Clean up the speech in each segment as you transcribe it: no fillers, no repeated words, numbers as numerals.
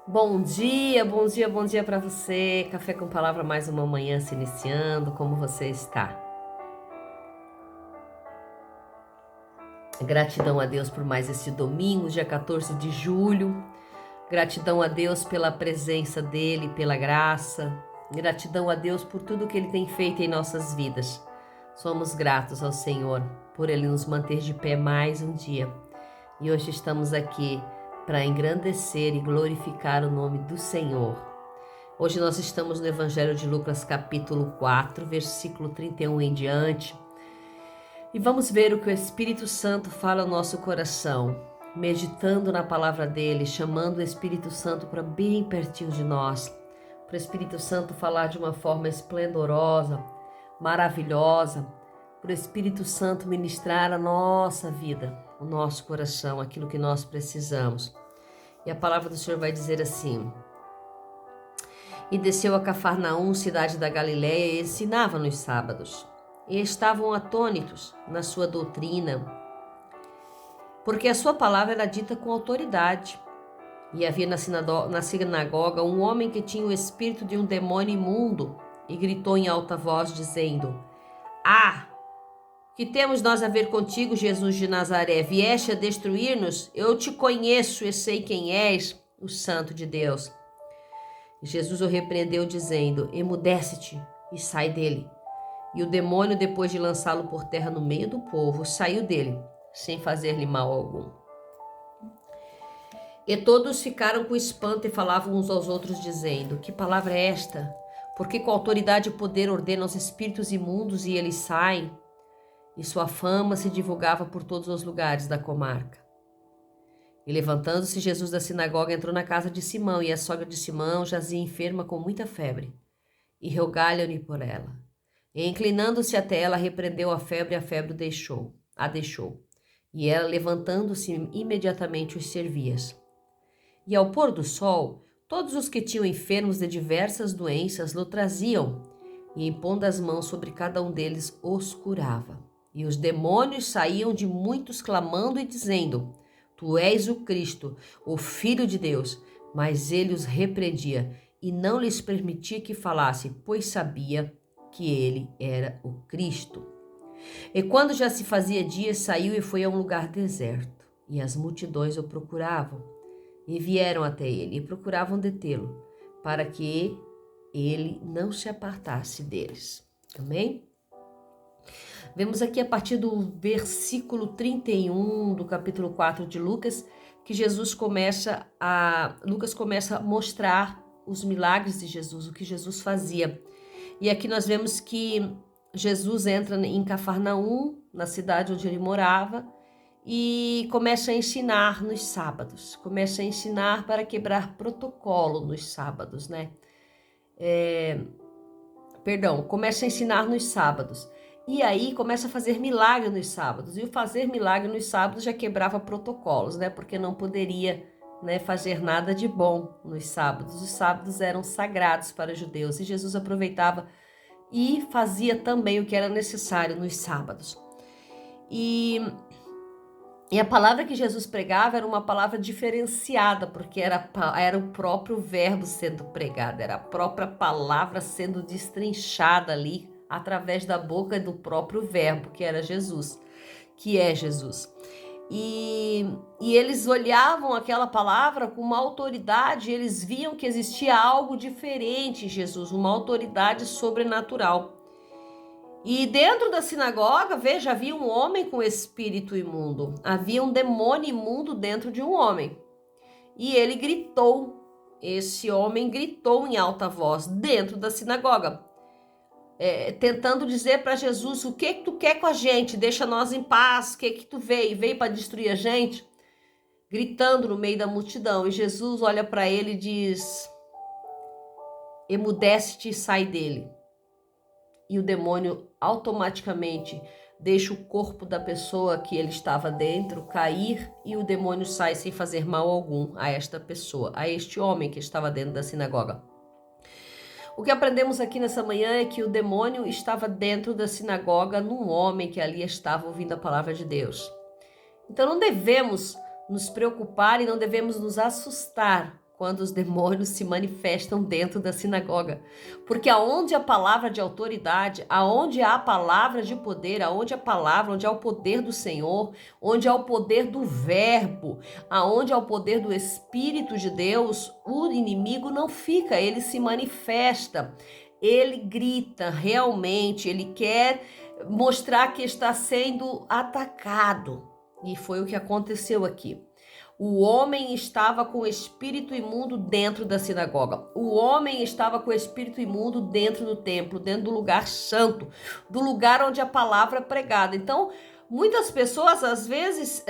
Bom dia, bom dia, bom dia para você. Café com Palavra, mais uma manhã se iniciando. Como você está? Gratidão a Deus por mais esse domingo, dia 14 de julho. Gratidão a Deus pela presença dEle, pela graça. Gratidão a Deus por tudo que Ele tem feito em nossas vidas. Somos gratos ao Senhor por Ele nos manter de pé mais um dia. E hoje estamos aqui para engrandecer e glorificar o nome do Senhor. Hoje nós estamos no Evangelho de Lucas, capítulo 4, versículo 31 em diante. E vamos ver o que o Espírito Santo fala ao nosso coração, meditando na palavra dele, chamando o Espírito Santo para bem pertinho de nós, para o Espírito Santo falar de uma forma esplendorosa, maravilhosa, para o Espírito Santo ministrar a nossa vida, o nosso coração, aquilo que nós precisamos. E a palavra do Senhor vai dizer assim: E desceu a Cafarnaum, cidade da Galiléia, e ensinava nos sábados. E estavam atônitos na sua doutrina, porque a sua palavra era dita com autoridade. E havia na sinagoga um homem que tinha o espírito de um demônio imundo, e gritou em alta voz, dizendo: Ah! Que temos nós a ver contigo, Jesus de Nazaré? Vieste a destruir-nos? Eu te conheço e sei quem és, o Santo de Deus. Jesus o repreendeu, dizendo: Emudece-te e sai dele. E o demônio, depois de lançá-lo por terra no meio do povo, saiu dele, sem fazer-lhe mal algum. E todos ficaram com espanto e falavam uns aos outros, dizendo: Que palavra é esta? Porque com autoridade e poder ordena aos espíritos imundos e eles saem. E sua fama se divulgava por todos os lugares da comarca. E levantando-se, Jesus da sinagoga entrou na casa de Simão, e a sogra de Simão jazia enferma com muita febre. E rogaram-lhe por ela. E inclinando-se até ela, repreendeu a febre, e a febre a deixou. E ela, levantando-se, imediatamente os servia. E ao pôr do sol, todos os que tinham enfermos de diversas doenças lhe traziam, e impondo as mãos sobre cada um deles, os curava. E os demônios saíam de muitos, clamando e dizendo: Tu és o Cristo, o Filho de Deus. Mas ele os repreendia e não lhes permitia que falasse, pois sabia que ele era o Cristo. E quando já se fazia dia, saiu e foi a um lugar deserto. E as multidões o procuravam. E vieram até ele e procuravam detê-lo, para que ele não se apartasse deles. Amém? Vemos aqui a partir do versículo 31 do capítulo 4 de Lucas, que Lucas começa a mostrar os milagres de Jesus, o que Jesus fazia. E aqui nós vemos que Jesus entra em Cafarnaum, na cidade onde ele morava, e começa a ensinar nos sábados. Começa a ensinar para quebrar protocolo nos sábados, né? Começa a ensinar nos sábados. E aí começa a fazer milagre nos sábados. E o fazer milagre nos sábados já quebrava protocolos, né? Porque não poderia, né, fazer nada de bom nos sábados. Os sábados eram sagrados para os judeus. E Jesus aproveitava e fazia também o que era necessário nos sábados. E a palavra que Jesus pregava era uma palavra diferenciada, porque era o próprio verbo sendo pregado, era a própria palavra sendo destrinchada ali, através da boca do próprio verbo, que era Jesus, que é Jesus. E eles olhavam aquela palavra com uma autoridade, eles viam que existia algo diferente em Jesus, uma autoridade sobrenatural. E dentro da sinagoga, veja, havia um homem com espírito imundo. Havia um demônio imundo dentro de um homem. E ele gritou, esse homem gritou em alta voz dentro da sinagoga, tentando dizer para Jesus: o que tu quer com a gente? Deixa nós em paz, o que tu veio? Veio para destruir a gente? Gritando no meio da multidão. E Jesus olha para ele e diz: emudece-te e sai dele. E o demônio automaticamente deixa o corpo da pessoa que ele estava dentro cair, e o demônio sai sem fazer mal algum a esta pessoa, a este homem que estava dentro da sinagoga. O que aprendemos aqui nessa manhã é que o demônio estava dentro da sinagoga num homem que ali estava ouvindo a palavra de Deus. Então não devemos nos preocupar e não devemos nos assustar quando os demônios se manifestam dentro da sinagoga. Porque aonde a palavra de autoridade, aonde há a palavra de poder, aonde a palavra, onde há o poder do Senhor, onde há o poder do verbo, aonde há o poder do Espírito de Deus, o inimigo não fica, ele se manifesta, ele grita realmente, ele quer mostrar que está sendo atacado. E foi o que aconteceu aqui. O homem estava com o espírito imundo dentro da sinagoga. O homem estava com o espírito imundo dentro do templo, dentro do lugar santo, do lugar onde a palavra é pregada. Então, muitas pessoas às vezes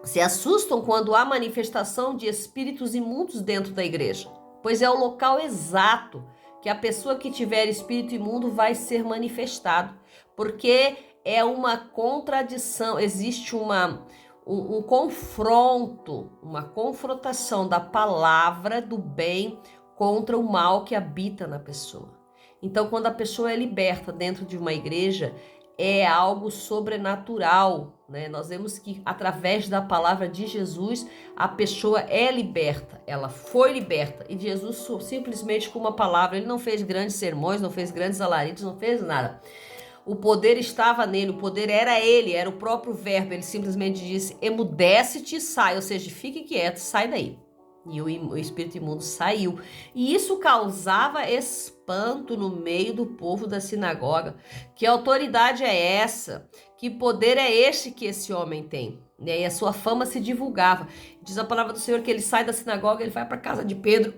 se assustam quando há manifestação de espíritos imundos dentro da igreja, pois é o local exato que a pessoa que tiver espírito imundo vai ser manifestado, porque é uma contradição, existe um confronto, uma confrontação da palavra do bem contra o mal que habita na pessoa. Então, quando a pessoa é liberta dentro de uma igreja, é algo sobrenatural, né? Nós vemos que através da palavra de Jesus, a pessoa é liberta, ela foi liberta. E Jesus simplesmente com uma palavra, ele não fez grandes sermões, não fez grandes alaridos, não fez nada. O poder estava nele, o poder era ele, era o próprio verbo. Ele simplesmente disse, emudece-te e sai, ou seja, fique quieto, sai daí. E o espírito imundo saiu. E isso causava espanto no meio do povo da sinagoga. Que autoridade é essa? Que poder é este que esse homem tem? E a sua fama se divulgava. Diz a palavra do Senhor que ele sai da sinagoga, ele vai para a casa de Pedro.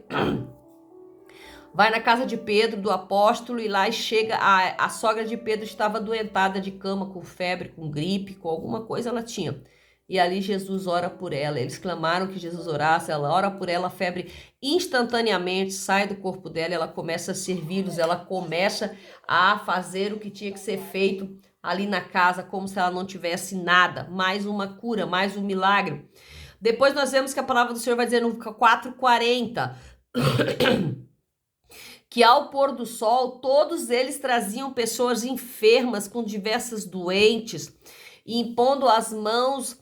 Vai na casa de Pedro, do apóstolo, e lá chega, a sogra de Pedro estava adoentada de cama, com febre, com gripe, com alguma coisa ela tinha. E ali Jesus ora por ela, eles clamaram que Jesus orasse, ela ora por ela, a febre instantaneamente sai do corpo dela, ela começa a servi-los, ela começa a fazer o que tinha que ser feito ali na casa, como se ela não tivesse nada, mais uma cura, mais um milagre. Depois nós vemos que a palavra do Senhor vai dizer no 4:40... que ao pôr do sol, todos eles traziam pessoas enfermas com diversas doentes, e impondo as mãos,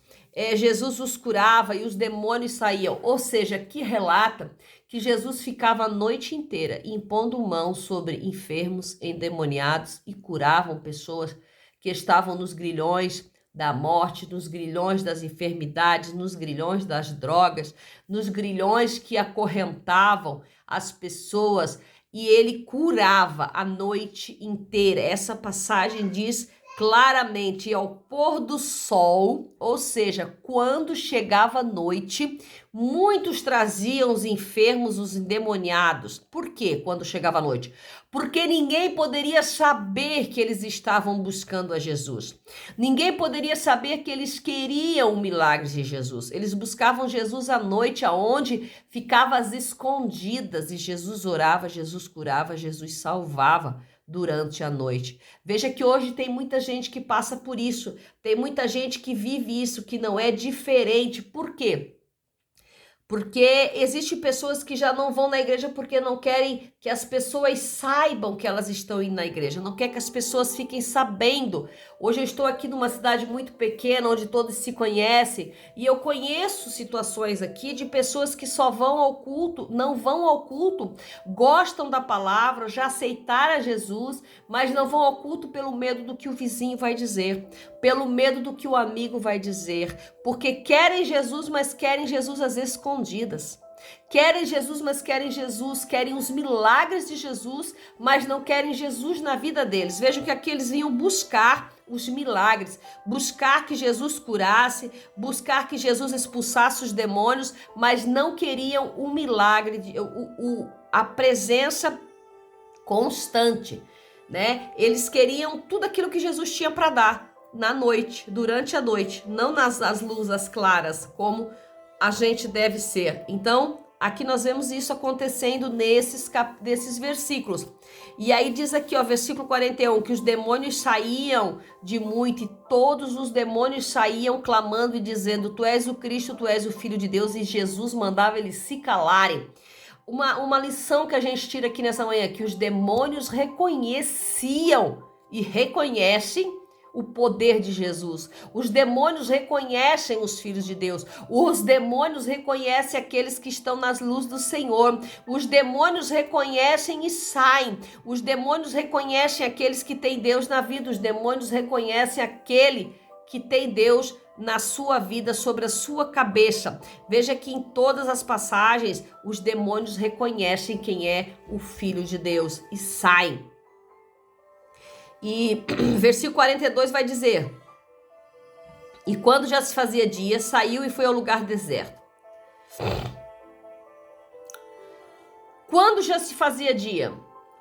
Jesus os curava e os demônios saíam. Ou seja, aqui relata que Jesus ficava a noite inteira impondo mãos sobre enfermos, endemoniados, e curavam pessoas que estavam nos grilhões da morte, nos grilhões das enfermidades, nos grilhões das drogas, nos grilhões que acorrentavam as pessoas, e ele curava a noite inteira. Essa passagem diz claramente, ao pôr do sol, ou seja, quando chegava a noite, muitos traziam os enfermos, os endemoniados. Por quê quando chegava a noite? Porque ninguém poderia saber que eles estavam buscando a Jesus. Ninguém poderia saber que eles queriam o milagre de Jesus. Eles buscavam Jesus à noite, aonde ficava às escondidas, e Jesus orava, Jesus curava, Jesus salvava durante a noite. Veja que hoje tem muita gente que passa por isso, tem muita gente que vive isso, que não é diferente. Por quê? Porque existem pessoas que já não vão na igreja porque não querem que as pessoas saibam que elas estão indo na igreja, não quer que as pessoas fiquem sabendo. Hoje eu estou aqui numa cidade muito pequena, onde todos se conhecem, e eu conheço situações aqui de pessoas que só vão ao culto, não vão ao culto, gostam da palavra, já aceitaram a Jesus, mas não vão ao culto pelo medo do que o vizinho vai dizer, pelo medo do que o amigo vai dizer, porque querem Jesus, mas querem Jesus às escondidas. Querem Jesus, mas querem Jesus, querem os milagres de Jesus, mas não querem Jesus na vida deles. Vejam que aqui eles vinham buscar os milagres, buscar que Jesus curasse, buscar que Jesus expulsasse os demônios, mas não queriam o milagre, a presença constante, né? Eles queriam tudo aquilo que Jesus tinha para dar na noite, durante a noite, não nas luzes claras, como a gente deve ser. Então, aqui nós vemos isso acontecendo nesses versículos. E aí diz aqui, ó, versículo 41, que os demônios saíam de muito, e todos os demônios saíam clamando e dizendo, tu és o Cristo, tu és o Filho de Deus, e Jesus mandava eles se calarem. Uma lição que a gente tira aqui nessa manhã, que os demônios reconheciam e reconhecem o poder de Jesus. Os demônios reconhecem os filhos de Deus. Os demônios reconhecem aqueles que estão nas luzes do Senhor. Os demônios reconhecem e saem. Os demônios reconhecem aqueles que têm Deus na vida. Os demônios reconhecem aquele que tem Deus na sua vida, sobre a sua cabeça. Veja que em todas as passagens, os demônios reconhecem quem é o Filho de Deus e saem. E versículo 42 vai dizer: e quando já se fazia dia, saiu e foi ao lugar deserto. Quando já se fazia dia,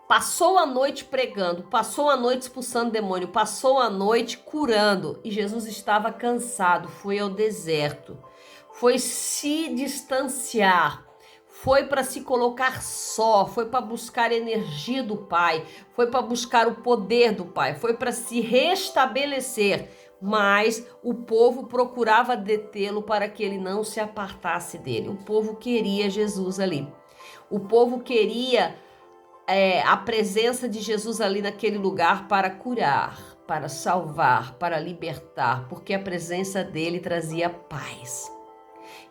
passou a noite pregando, passou a noite expulsando demônio, passou a noite curando. E Jesus estava cansado, foi ao deserto, foi se distanciar, foi para se colocar só, foi para buscar energia do Pai, foi para buscar o poder do Pai, foi para se restabelecer. Mas o povo procurava detê-lo para que ele não se apartasse dele. O povo queria Jesus ali. O povo queria a presença de Jesus ali naquele lugar para curar, para salvar, para libertar, porque a presença dele trazia paz.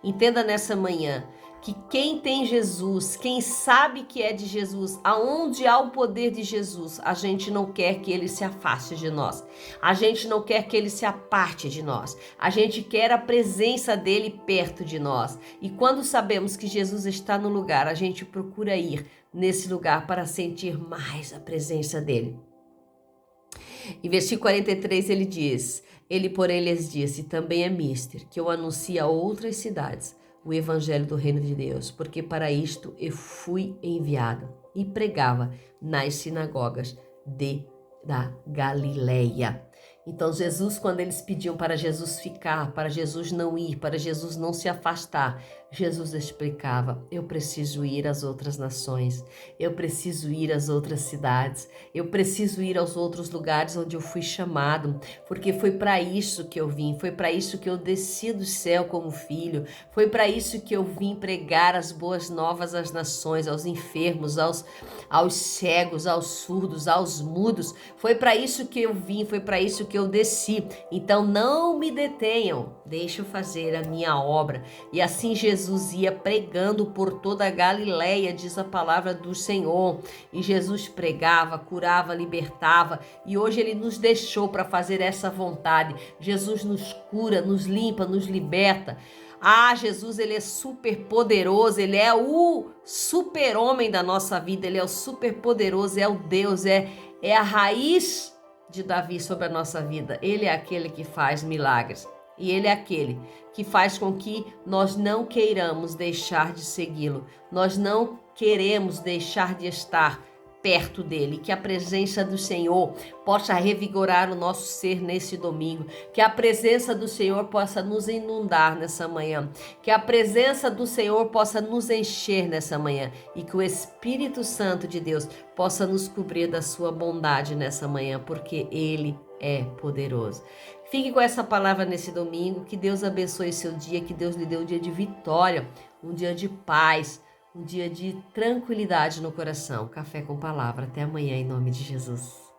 Entenda nessa manhã que quem tem Jesus, quem sabe que é de Jesus, aonde há o poder de Jesus, a gente não quer que ele se afaste de nós. A gente não quer que ele se aparte de nós. A gente quer a presença dele perto de nós. E quando sabemos que Jesus está no lugar, a gente procura ir nesse lugar para sentir mais a presença dele. Em versículo 43 ele diz: ele, porém, lhes disse: também é mister que eu anuncie a outras cidades o evangelho do reino de Deus, porque para isto eu fui enviado. E pregava nas sinagogas da Galileia. Então Jesus, quando eles pediam para Jesus ficar, para Jesus não ir, para Jesus não se afastar, Jesus explicava: eu preciso ir às outras nações, eu preciso ir às outras cidades, eu preciso ir aos outros lugares onde eu fui chamado, porque foi para isso que eu vim, foi para isso que eu desci do céu como filho, foi para isso que eu vim pregar as boas novas às nações, aos enfermos, aos cegos, aos surdos, aos mudos, foi para isso que eu vim, foi para isso que eu desci. Então não me detenham, deixa eu fazer a minha obra. E assim Jesus ia pregando por toda a Galileia, diz a palavra do Senhor. E Jesus pregava, curava, libertava. E hoje ele nos deixou para fazer essa vontade. Jesus nos cura, nos limpa, nos liberta. Ah, Jesus, ele é super poderoso, ele é o super homem da nossa vida, ele é o super poderoso, é o Deus, é a raiz de Davi sobre a nossa vida. Ele é aquele que faz milagres e ele é aquele que faz com que nós não queiramos deixar de segui-lo, nós não queremos deixar de estar perto dele, que a presença do Senhor possa revigorar o nosso ser nesse domingo, que a presença do Senhor possa nos inundar nessa manhã, que a presença do Senhor possa nos encher nessa manhã e que o Espírito Santo de Deus possa nos cobrir da sua bondade nessa manhã, porque ele é poderoso. Fique com essa palavra nesse domingo, que Deus abençoe seu dia, que Deus lhe dê um dia de vitória, um dia de paz, um dia de tranquilidade no coração. Café com Palavra. Até amanhã, em nome de Jesus.